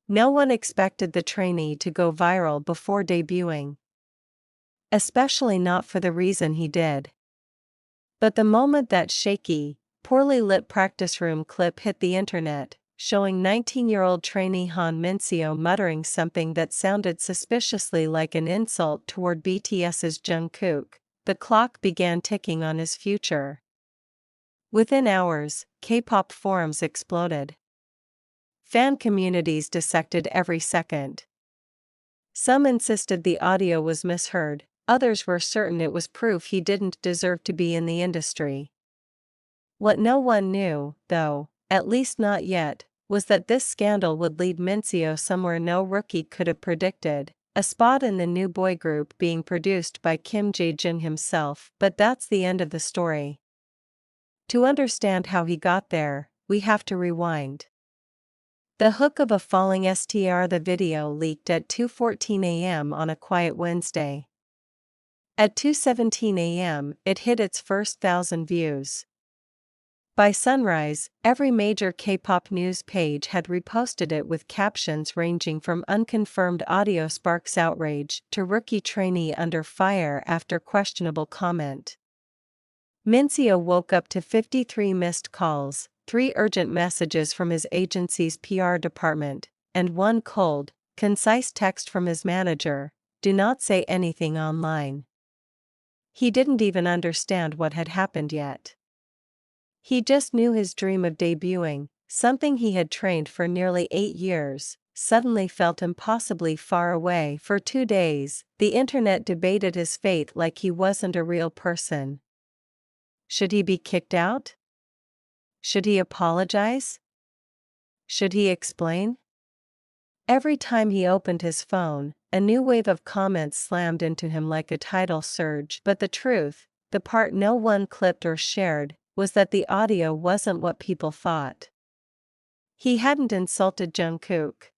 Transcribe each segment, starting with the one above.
No one expected the trainee to go viral before debuting. Especially not for the reason he did. But the moment that shaky, poorly lit practice room clip hit the internet, showing 19-year-old trainee Han Min-seo muttering something that sounded suspiciously like an insult toward BTS's Jungkook, the clock began ticking on his future. Within hours, K-pop forums exploded. Fan communities dissected every second. Some insisted the audio was misheard, others were certain it was proof he didn't deserve to be in the industry. What no one knew, though, at least not yet, was that this scandal would lead Min-seo somewhere no rookie could have predicted, a spot in the new boy group being produced by Kim Jaehoon himself. But that's the end of the story. To understand how he got there, we have to rewind. The hook of a falling star. The video leaked at 2:14 a.m. on a quiet Wednesday. At 2:17 a.m., it hit its first 1,000 views. By sunrise, every major K-pop news page had reposted it with captions ranging from "unconfirmed audio sparks outrage" to "rookie trainee under fire after questionable comment." Min-seo woke up to 53 missed calls, 3 urgent messages from his agency's PR department, and 1 cold, concise text from his manager: "Do not say anything online." He didn't even understand what had happened yet. He just knew his dream of debuting, something he had trained for nearly 8 years, suddenly felt impossibly far away. For 2 days, the internet debated his fate like he wasn't a real person. Should he be kicked out? Should he apologize? Should he explain? Every time he opened his phone, a new wave of comments slammed into him like a tidal surge. But the truth, the part no one clipped or shared, was that the audio wasn't what people thought. He hadn't insulted Jungkook.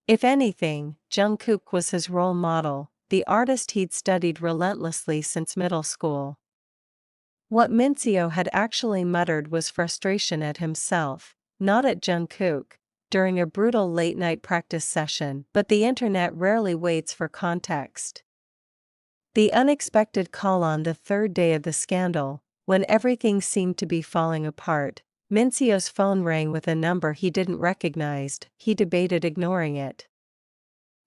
If anything, Jungkook was his role model, the artist he'd studied relentlessly since middle school. What Min-seo had actually muttered was frustration at himself, not at Jungkook, during a brutal late-night practice session. But the internet rarely waits for context. The unexpected call on the 3rd day of the scandal, when everything seemed to be falling apart, Min-seo's phone rang with a number he didn't recognize. He debated ignoring it.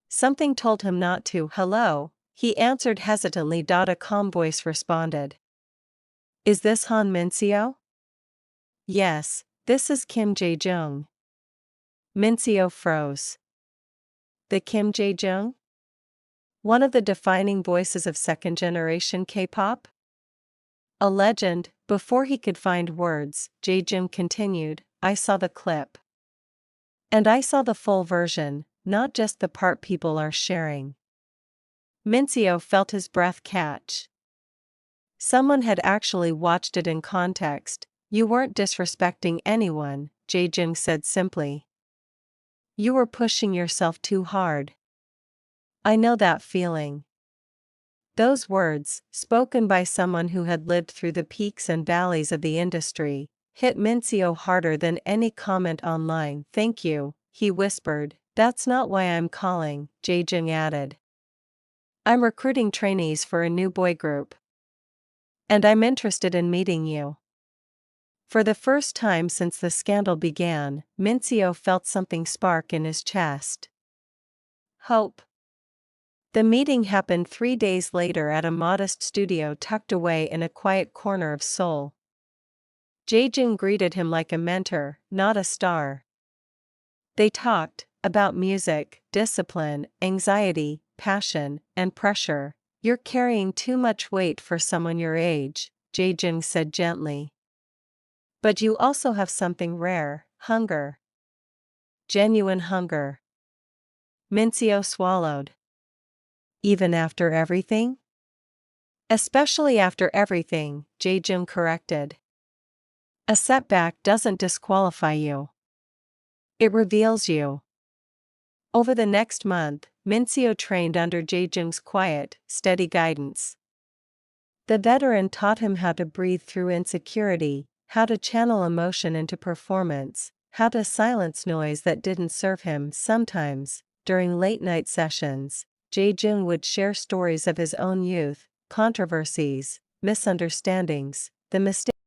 Something told him not to. "Hello," he answered hesitantly. A calm voice responded. "Is this Han Min-seo?" "Yes, this is Kim Jaehoon." Min-seo froze. The Kim Jaehoon? One of the defining voices of second-generation K-pop? A legend. Before he could find words, Jaehoon continued, "I saw the clip. And I saw the full version, not just the part people are sharing." Min-seo felt his breath catch. Someone had actually watched it in context. "You weren't disrespecting anyone," Jaehoon said simply. "You were pushing yourself too hard. I know that feeling." Those words, spoken by someone who had lived through the peaks and valleys of the industry, hit Min-seo harder than any comment online. "Thank you," he whispered. "That's not why I'm calling," Jaehoon added. "I'm recruiting trainees for a new boy group. And I'm interested in meeting you." For the first time since the scandal began, Min-seo felt something spark in his chest. Hope. The meeting happened 3 days later at a modest studio tucked away in a quiet corner of Seoul. Jaehoon greeted him like a mentor, not a star. They talked about music, discipline, anxiety, passion, and pressure. "You're carrying too much weight for someone your age," Jaehoon said gently. "But you also have something rare, hunger. Genuine hunger." Min-seo swallowed. "Even after everything?" "Especially after everything," Jaehoon corrected. "A setback doesn't disqualify you. It reveals you." Over the next month, Min-seo trained under Jaehoon's quiet, steady guidance. The veteran taught him how to breathe through insecurity, how to channel emotion into performance, how to silence noise that didn't serve him. Sometimes, during late-night sessions, Jaehoon would share stories of his own youth, controversies, misunderstandings, the mistakes